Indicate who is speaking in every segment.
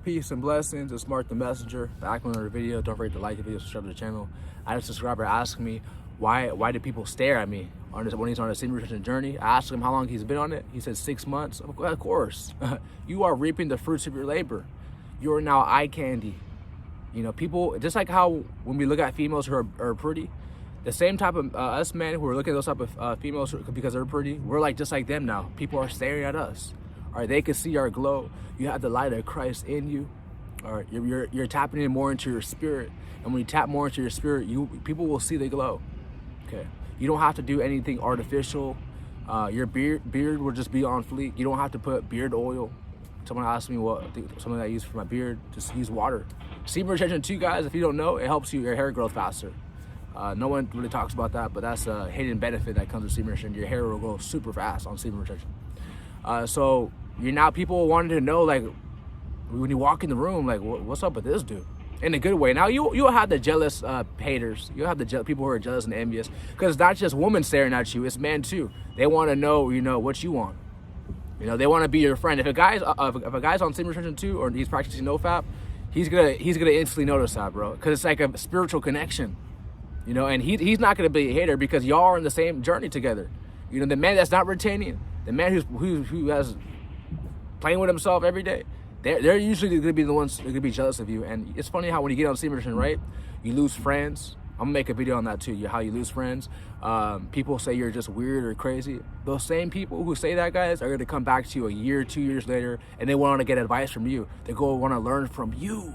Speaker 1: Peace and blessings. It's Mark the Messenger. Back on another video. Don't forget to like the video, subscribe to the channel. I had a subscriber asking me why do people stare at me when he's on a semen retention journey. I asked him how long he's been on it. He said 6 months. Of course. You are reaping the fruits of your labor. You are now eye candy. You know, people, just like how when we look at females who are pretty, the same type of us men who are looking at those type of females because they're pretty, we're like just like them now. People are staring at us. All right, they can see our glow. You have the light of Christ in you. All right, you're tapping in more into your spirit, and when you tap more into your spirit, people will see the glow. Okay, you don't have to do anything artificial. Your beard will just be on fleek. You don't have to put beard oil. Someone asked me something that I use for my beard. Just use water. Semen retention too, guys. If you don't know, it helps your hair grow faster. No one really talks about that, but that's a hidden benefit that comes with semen retention. Your hair will grow super fast on semen retention. So people wanted to know, like, when you walk in the room, like, what's up with this dude? In a good way. Now you'll have the jealous haters. You'll have the people who are jealous and envious, because it's not just women staring at you; it's men too. They want to know, what you want. They want to be your friend. If a guy's on semen retention too, or he's practicing nofap, he's gonna instantly notice that, bro, because it's like a spiritual connection. And he's not gonna be a hater because y'all are in the same journey together. The man that's not retaining, the man who has playing with himself every day, they're usually going to be the ones that are going to be jealous of you. And it's funny how when you get on semen retention, right, you lose friends. I'm gonna make a video on that too. How you lose friends. People say you're just weird or crazy. Those same people who say that, guys, are going to come back to you a year, 2 years later, and they want to get advice from you. They want to learn from you.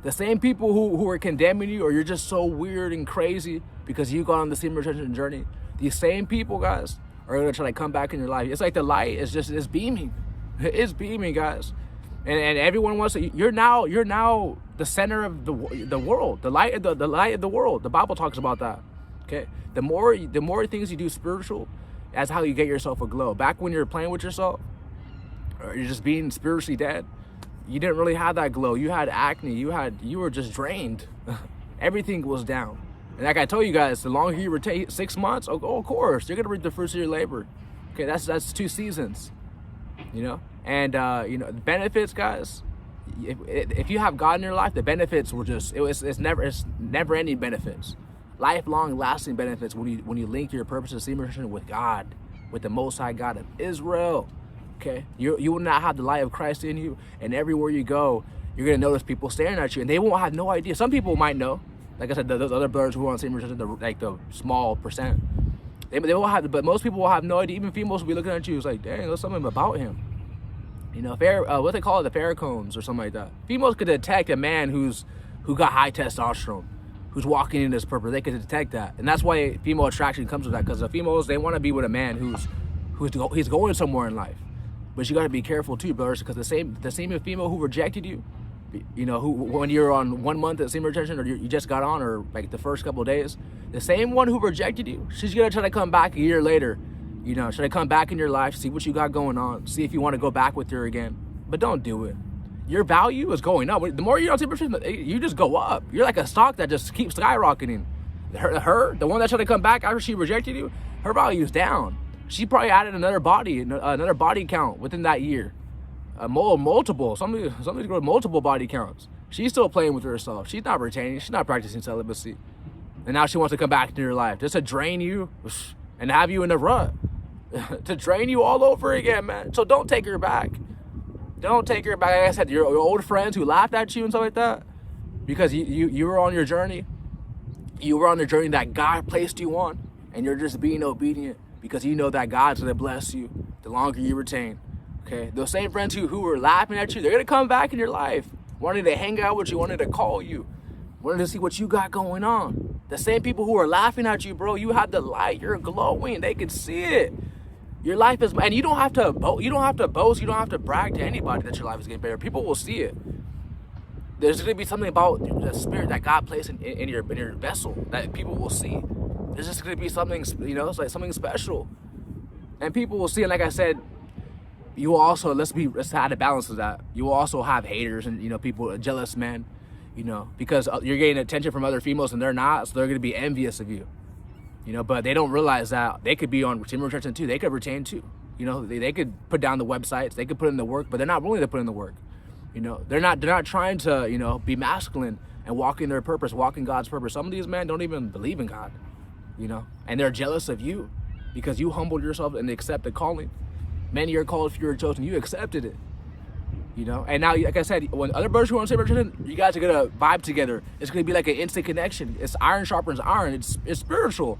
Speaker 1: The same people who are condemning you, or you're just so weird and crazy because you got on the semen retention journey. These same people, guys, are going to try to come back in your life. It's like the light is it's beaming. It's beaming, guys. And everyone wants to. You're now the center of the world, the light of the world. The Bible talks about that. Okay, the more things you do spiritual, that's how you get yourself a glow. Back when you're playing with yourself, or you're just being spiritually dead, you didn't really have that glow. You had acne. You were just drained. Everything was down. And like I told you guys, the longer you retain 6 months, of course you're gonna reap the fruits of your labor. Okay, that's 2 seasons. And the benefits, guys, if you have God in your life, the benefits will it's never ending benefits, lifelong lasting benefits when you link your purpose of semen retention with God, with the Most High God of Israel. Okay, you will not have the light of Christ in you, and everywhere you go, you're gonna notice people staring at you, and they won't have no idea. Some people might know, like I said, those other brothers who are on semen retention, like the small percent. They won't have, but most people will have no idea. Even females will be looking at you. It's like, dang, there's something about him. What they call it, the pheromones or something like that. Females could detect a man who got high testosterone, who's walking in this purpose. They could detect that, and that's why female attraction comes with that. Because the females, they want to be with a man he's going somewhere in life. But you got to be careful too, brothers, because the same female who rejected you, who when you're on 1 month at semen retention, or you just got on, or like the first couple of days, the same one who rejected you, she's gonna try to come back a year later. Try to come back in your life, see what you got going on, see if you want to go back with her again. But don't do it. Your value is going up. The more you're on semen retention, you just go up. You're like a stock that just keeps skyrocketing. The one that tried to come back after she rejected you, her value is down. She probably added another body count within that year. Multiple. Somebody's got multiple body counts. She's still playing with herself. She's not retaining. She's not practicing celibacy. And now she wants to come back into your life just to drain you and have you in a rut. To drain you all over again, man. So don't take her back. Don't take her back. Like I said, your old friends who laughed at you and stuff like that, because you were on your journey. You were on the journey that God placed you on, and you're just being obedient because you know that God's going to bless you the longer you retain. Okay, those same friends who were laughing at you, they're going to come back in your life, wanting to hang out with you, wanting to call you, wanting to see what you got going on. The same people who are laughing at you, bro, you have the light, you're glowing, they can see it. Your life is, and you don't have to boast, you don't have to brag to anybody that your life is getting better. People will see it. There's going to be something about the spirit that God placed in your vessel that people will see. There's just going to be something, it's like something special. And people will see, and like I said, you will also, let's add a balance to that. You will also have haters and, people, jealous men, because you're getting attention from other females and they're not, so they're going to be envious of you. But they don't realize that they could be on semen retention too. They could retain too. They could put down the websites, they could put in the work, but they're not willing to put in the work. You know, they're not trying to, you know, be masculine and walk in their purpose, walk in God's purpose. Some of these men don't even believe in God, you know, and they're jealous of you because you humbled yourself and accepted calling. Men, you're called if you're chosen, you accepted it, you know. And now, like I said, when other brothers who are on same religion, you guys are gonna vibe together. It's gonna be like an instant connection. It's iron sharpens iron. It's spiritual,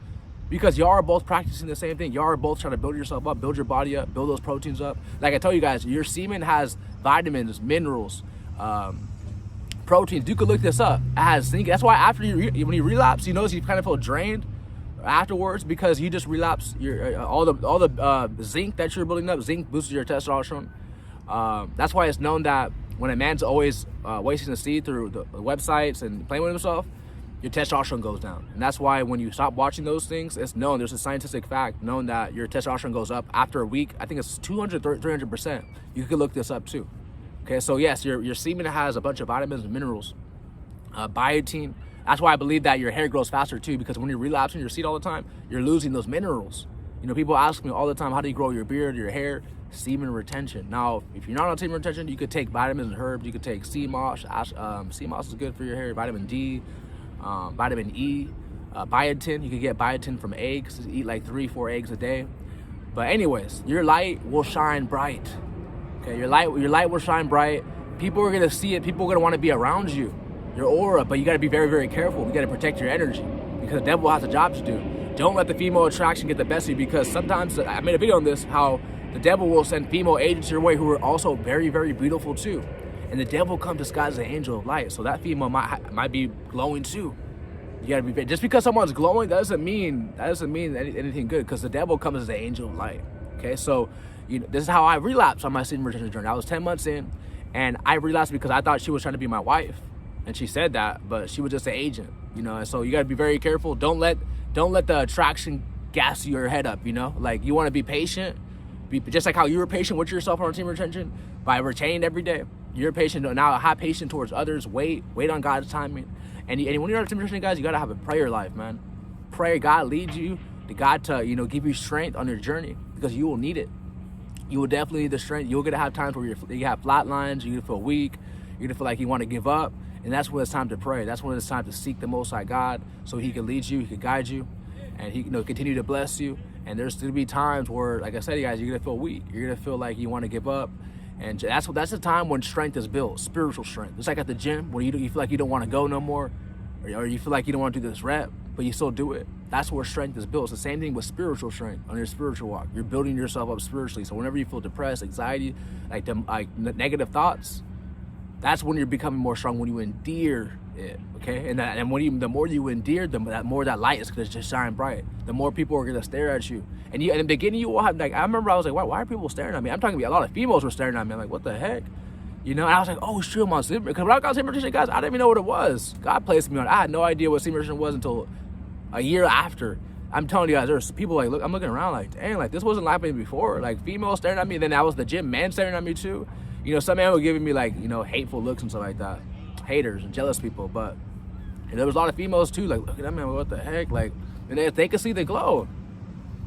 Speaker 1: because y'all are both practicing the same thing. Y'all are both trying to build yourself up, build your body up, build those proteins up. Like I told you guys, your semen has vitamins, minerals, proteins. You could look this up. It has zinc. That's why after when you relapse, you notice you kind of feel drained afterwards, because you just relapse. Your all the zinc that you're building up. Zinc boosts your testosterone. That's why it's known that when a man's always wasting the seed through the websites and playing with himself, your testosterone goes down. And that's why when you stop watching those things, it's known, there's a scientific fact known that your testosterone goes up after a week. I think it's 200, 300%. You could look this up too. Okay, so yes, your semen has a bunch of vitamins and minerals, biotin. That's why I believe that your hair grows faster too, because when you're relapsing your seed all the time, you're losing those minerals. You know, people ask me all the time, how do you grow your beard, your hair? Semen retention. Now, if you're not on semen retention, you could take vitamins and herbs. You could take sea moss. Sea moss is good for your hair. Vitamin D, vitamin E, biotin. You could get biotin from eggs. Eat like 3-4 eggs a day. But anyways, your light will shine bright. Okay, your light will shine bright. People are gonna see it. People are gonna want to be around you, your aura. But you got to be very, very careful. You got to protect your energy, because the devil has a job to do. Don't let the female attraction get the best of you, because sometimes, I made a video on this, how the devil will send female agents your way who are also very, very beautiful too. And the devil comes disguised as an angel of light. So that female might be glowing too. You gotta be, just because someone's glowing doesn't mean anything good, because the devil comes as an angel of light. Okay, so you know, this is how I relapsed on my semen retention journey. I was 10 months in, and I relapsed because I thought she was trying to be my wife, and she said that, but she was just an agent. You know, and so you gotta be very careful. Don't let the attraction gas your head up. You know, like, you want to be patient. Just like how you were patient with yourself on semen retention by retaining every day, you're patient now. Have patience towards others. Wait on God's timing. And when you're on semen retention, guys, you gotta have a prayer life, man. Pray God leads you to God to, you know, give you strength on your journey, because you will need it. You will definitely need the strength. You're gonna have times where you have flat lines. You're gonna feel weak. You're gonna feel like you want to give up, and that's when it's time to pray. That's when it's time to seek the Most High God, so He can lead you, He can guide you, and He, you know, continue to bless you. And there's gonna be times where, like I said, you guys, you're gonna feel weak. You're gonna feel like you want to give up, and that's the time when strength is built, spiritual strength. It's like at the gym, when you feel like you don't want to go no more, or you feel like you don't want to do this rep, but you still do it. That's where strength is built. It's the same thing with spiritual strength on your spiritual walk. You're building yourself up spiritually. So whenever you feel depressed, anxiety, like negative thoughts, that's when you're becoming more strong, when you endear it, okay? And the more you endear, the more that light is gonna just shine bright. The more people are gonna stare at you. And in the beginning, you will have, like, I remember I was like, why are people staring at me? I'm talking about a lot of females were staring at me. I'm like, what the heck? You know, and I was like, oh, shoot, I'm on semen. Because when I got semen retention, guys, I didn't even know what it was. God placed me on it. I had no idea what semen retention was until a year after. I'm telling you guys, there's people like, look, I'm looking around like, dang, like, this wasn't happening before. Like, females staring at me, then I was the gym, man staring at me too. You know, some men were giving me, like, you know, hateful looks and stuff like that. Haters and jealous people. But there was a lot of females too, like, look at that man, what the heck? Like, and they could see the glow.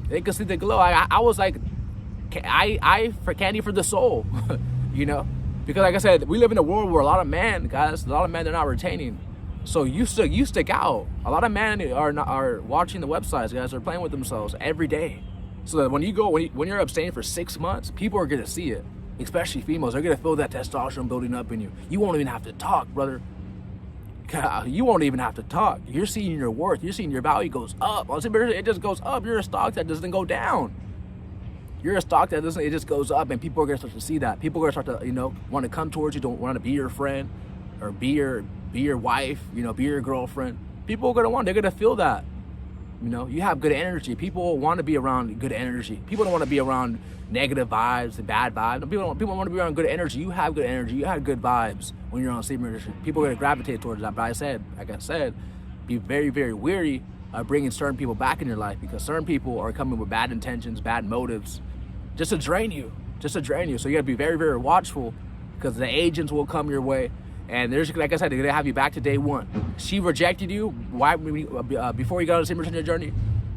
Speaker 1: They could see the glow. I was like, I for candy for the soul, you know? Because like I said, we live in a world where a lot of men, guys, they're not retaining. So you stick out. A lot of men are watching the websites, guys, are playing with themselves every day. So that when you're abstaining for 6 months, people are gonna see it. Especially females, they're gonna feel that testosterone building up in you. You won't even have to talk, brother. God, you won't even have to talk. You're seeing your worth. You're seeing your value goes up. It just goes up. You're a stock that doesn't go down. You're a stock that doesn't. It just goes up, and people are gonna start to see that. People are gonna start to, you know, want to come towards you. Don't want to be your friend, or be your wife. You know, be your girlfriend. People are gonna want. They're gonna feel that. You know, you have good energy. People want to be around good energy. People don't want to be around negative vibes and bad vibes. People want to be around good energy. You have good energy. You have good vibes when you're on semen retention. People are going to gravitate towards that. But like I said, be very, very wary of bringing certain people back in your life, because certain people are coming with bad intentions, bad motives, just to drain you. So you got to be very, very watchful, because the agents will come your way. And there's, like I said, they're gonna have you back to day one. She rejected you. Why? Before you got on the semen retention journey,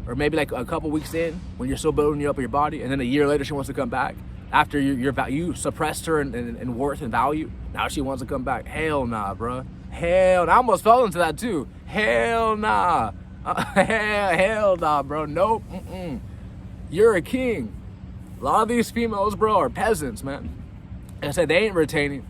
Speaker 1: or maybe like a couple weeks in, when you're still building you up in your body, and then a year later she wants to come back. After you suppressed her in worth and value, now she wants to come back. Hell nah, bro. Hell, I almost fell into that too. Hell nah. Hell nah, bro. Nope. You're a king. A lot of these females, bro, are peasants, man. Like I said, they ain't retaining.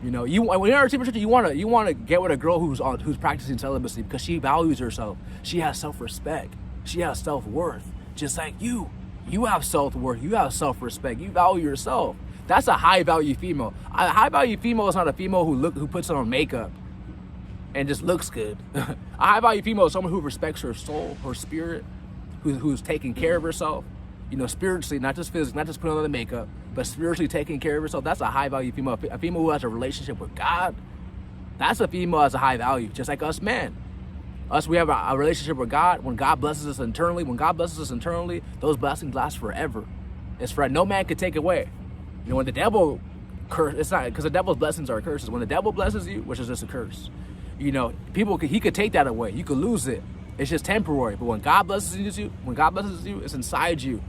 Speaker 1: You know, when you're in a team you wanna get with a girl who's practicing celibacy because she values herself. She has self-respect. She has self-worth. Just like you. You have self-worth. You have self-respect. You value yourself. That's a high-value female. A high-value female is not a female who puts on makeup and just looks good. A high-value female is someone who respects her soul, her spirit, who's taking care of herself. You know, spiritually, not just physically, not just putting on the makeup, but spiritually taking care of herself. That's a high-value female. A female who has a relationship with God, that's a female as a high value, just like us men. Us, we have a relationship with God. When God blesses us internally, those blessings last forever. It's forever. No man could take away. You know, when the devil it's not, because the devil's blessings are curses. When the devil blesses you, which is just a curse, you know, he could take that away. You could lose it. It's just temporary. But when God blesses you, it's inside you.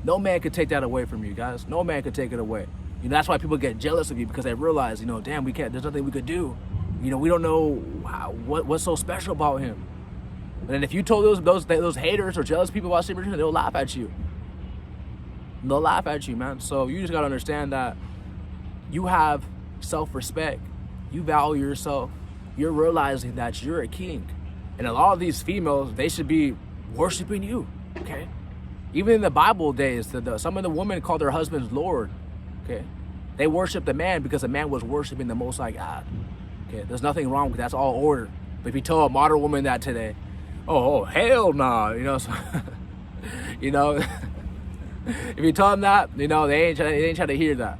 Speaker 1: No man could take that away from you, guys. No man could take it away. You know, that's why people get jealous of you, because they realize, you know, damn, there's nothing we could do. You know, we don't know what's so special about him. And then if you told those haters or jealous people about Steve Richardson, they'll laugh at you. They'll laugh at you, man. So you just gotta understand that you have self-respect. You value yourself. You're realizing that you're a king. And a lot of these females, they should be worshiping you, okay? Even in the Bible days, some of the women called their husbands Lord, okay? They worshiped the man because the man was worshiping the Most High God, okay? There's nothing wrong with that. That's all order. But if you tell a modern woman that today, oh hell nah, you know, so, you know, if you tell them that, you know, they ain't trying to hear that.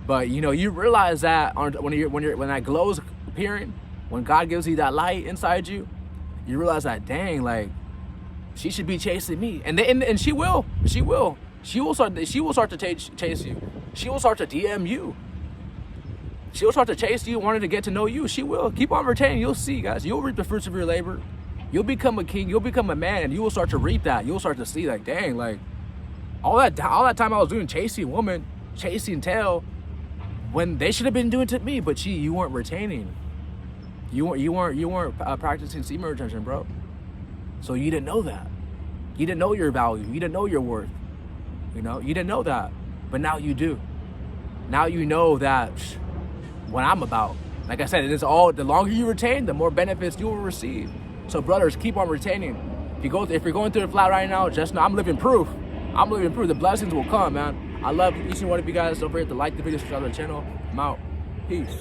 Speaker 1: But you know, you realize that when that glow is appearing, when God gives you that light inside you, you realize that, dang, like, she should be chasing me, and she will start to chase you. She will start to DM you. She will start to chase you, wanting to get to know you. She will keep on retaining. You'll see, guys. You'll reap the fruits of your labor. You'll become a king. You'll become a man, and you will start to reap that. You'll start to see, like, dang, like, all that time I was doing chasing women, chasing tail, when they should have been doing it to me, but you weren't retaining. You weren't practicing semen retention, bro. So you didn't know that. You didn't know your value. You didn't know your worth. You know, you didn't know that. But now you do. Now you know that what I'm about. Like I said, it is all, the longer you retain, the more benefits you will receive. So brothers, keep on retaining. If you're going through the flat right now, just know I'm living proof. I'm living proof. The blessings will come, man. I love each and one of you guys. Don't forget to like the video, subscribe to the channel. I'm out. Peace.